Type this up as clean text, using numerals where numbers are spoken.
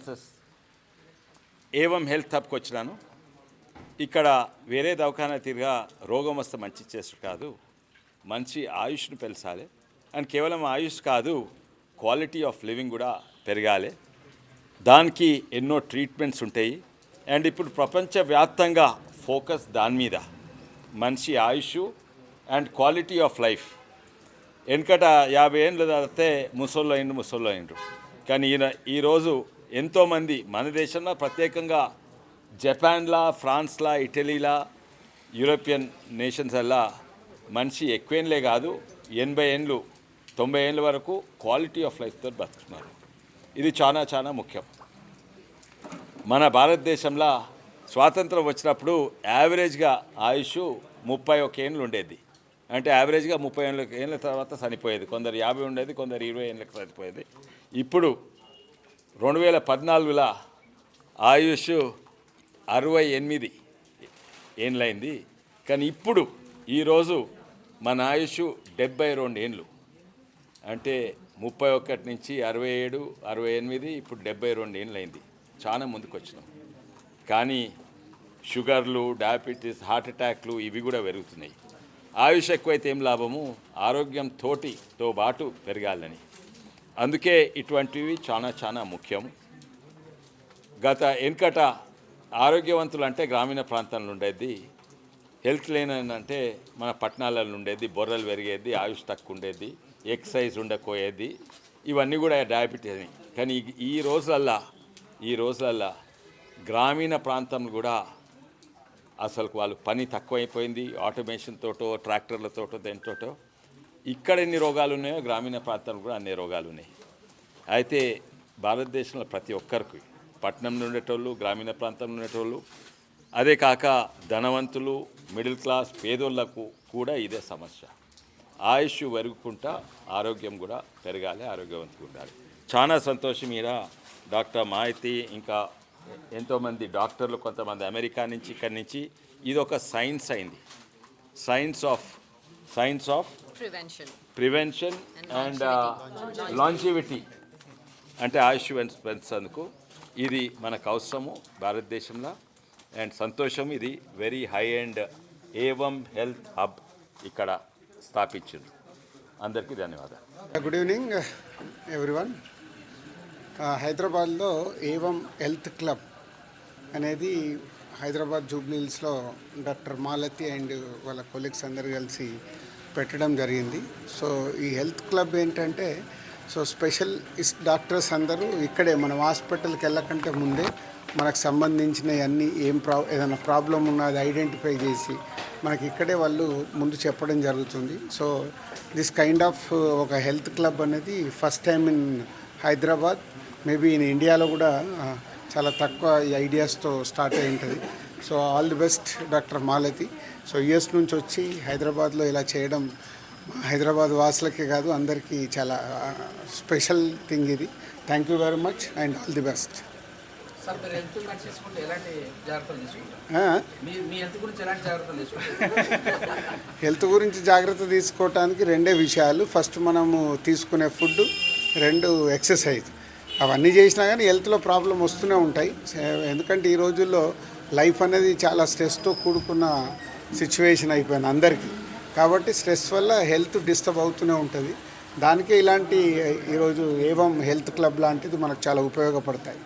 Sciences ఏవం health హబ్కి వచ్చినాను. ఇక్కడ వేరే దవాఖానా తీరుగా రోగం వస్తే మంచి చేసు కాదు, మంచి ఆయుష్ను పెంచాలి. అండ్ కేవలం ఆయుష్ కాదు, క్వాలిటీ ఆఫ్ లివింగ్ కూడా పెరగాలి. దానికి ఎన్నో ట్రీట్మెంట్స్ ఉంటాయి. అండ్ ఇప్పుడు ప్రపంచవ్యాప్తంగా ఫోకస్ దాని మీద, మనిషి ఆయుష్ అండ్ క్వాలిటీ ఆఫ్ లైఫ్. వెనకట 50 ఏళ్ళు దాటితే ముసళ్ళు అయిండ్రు. కానీ ఈరోజు ఎంతోమంది మన దేశంలో ప్రత్యేకంగా జపాన్లా, ఫ్రాన్స్లా, ఇటలీలా, యూరోపియన్ నేషన్స్ అలా మనిషి ఎక్కువేళ్ళే కాదు 80 ఏళ్ళు 90 ఏళ్ళ వరకు క్వాలిటీ ఆఫ్ లైఫ్తో బతుకుతున్నారు. ఇది చాలా చాలా ముఖ్యం. మన భారతదేశంలో స్వాతంత్రం వచ్చినప్పుడు యావరేజ్గా ఆయుష్ 31 ఏళ్ళు ఉండేది. అంటే యావరేజ్గా 30 ఏళ్ళ తర్వాత చనిపోయేది. కొందరు 50 ఉండేది, కొందరు 20 ఏళ్ళకి చనిపోయేది. ఇప్పుడు 2014లో ఆయుష్ 68 ఏళ్ళైంది. కానీ ఇప్పుడు ఈరోజు మన ఆయుష్ 72 ఏళ్ళు. అంటే 31 నుంచి 67, 68, ఇప్పుడు 72 ఏళ్ళు అయింది. చాలా ముందుకు వచ్చినాం. కానీ షుగర్లు, డయాబెటీస్, హార్ట్ అటాక్లు ఇవి కూడా పెరుగుతున్నాయి. ఆయుష్ ఎక్కువైతే ఏం లాభము, ఆరోగ్యంతో పాటు పెరగాలని. అందుకే ఇటువంటివి చాలా చాలా ముఖ్యం. వెనకట ఆరోగ్యవంతులు అంటే గ్రామీణ ప్రాంతాల్లో ఉండేది, హెల్త్ లేనంటే మన పట్టణాలలో ఉండేది, బొర్రలు పెరిగేది, ఆయుష్ తక్కువ ఉండేది, ఎక్సర్సైజ్ ఉండకపోయేది. ఇవన్నీ కూడా డయాబెటీస్. కానీ ఈ రోజులల్లా గ్రామీణ ప్రాంతం కూడా అసలు వాళ్ళు పని తక్కువైపోయింది. ఆటోమేషన్ తోటో, ట్రాక్టర్లతోటో, దేనితోటో ఇక్కడ ఎన్ని రోగాలు ఉన్నాయో గ్రామీణ ప్రాంతాల్లో కూడా అన్ని రోగాలు ఉన్నాయి. అయితే భారతదేశంలో ప్రతి ఒక్కరికి, పట్టణంలో ఉండేటోళ్ళు, గ్రామీణ ప్రాంతంలో ఉండేటోళ్ళు, అదే కాక ధనవంతులు, మిడిల్ క్లాస్, పేదోళ్లకు కూడా ఇదే సమస్య. ఆయుష్ పెరుగుకుంటా ఆరోగ్యం కూడా పెరగాలి, ఆరోగ్యవంతులు ఉండాలి. చాలా సంతోషం. మీద డాక్టర్ మాహితి, ఇంకా ఎంతోమంది డాక్టర్లు, కొంతమంది అమెరికా నుంచి, ఇక్కడి నుంచి, ఇది ఒక సైన్స్ అయింది. Science of prevention and longevity, అంటే ఆయుష్ పెంచేందుకు ఇది మనకు అవసరము భారతదేశంలో. అండ్ సంతోషం, ఇది very high and evam health hub ఇక్కడ స్థాపించింది. అందరికీ ధన్యవాదాలు. Good evening everyone. హైదరాబాద్లో ఏవం హెల్త్ క్లబ్ అనేది హైదరాబాద్ జూబ్లీహిల్స్లో డాక్టర్ మాలతి అండ్ వాళ్ళ కొలీగ్స్ అందరు కలిసి పెట్టడం జరిగింది. సో ఈ హెల్త్ క్లబ్ ఏంటంటే, సో స్పెషలిస్ట్ డాక్టర్స్ అందరూ ఇక్కడే మనం హాస్పిటల్కి వెళ్ళకంటే ముందే మనకు సంబంధించిన అన్నీ ఏదైనా ప్రాబ్లం ఉన్నది ఐడెంటిఫై చేసి మనకి ఇక్కడే వాళ్ళు ముందు చెప్పడం జరుగుతుంది. సో దిస్ కైండ్ ఆఫ్ ఒక హెల్త్ క్లబ్ అనేది first time in Hyderabad, maybe in ఇండియాలో కూడా చాలా తక్కువ ఈ ఐడియాస్తో స్టార్ట్ అయి ఉంటుంది. So all the best doctor Malathi. So US నుంచి వచ్చి హైదరాబాద్లో ఇలా చేయడం హైదరాబాద్ వాసులకే కాదు, అందరికీ చాలా స్పెషల్ థింగ్ ఇది. Thank you very much and all the best. Health గురించి జాగ్రత్త తీసుకోవటానికి రెండే విషయాలు. ఫస్ట్ మనము తీసుకునే ఫుడ్, 2 ఎక్సర్సైజ్. అవన్నీ చేసినా కానీ హెల్త్లో ప్రాబ్లం వస్తూనే ఉంటాయి. ఎందుకంటే ఈ రోజుల్లో లైఫ్ అనేది చాలా స్ట్రెస్తో కూడుకున్న సిచ్యువేషన్ అయిపోయింది అందరికీ. కాబట్టి స్ట్రెస్ వల్ల హెల్త్ డిస్టర్బ్ అవుతూనే ఉంటుంది. దానికే ఇలాంటి ఈరోజు ఏవం హెల్త్ క్లబ్ లాంటిది మనకు చాలా ఉపయోగపడతాయి.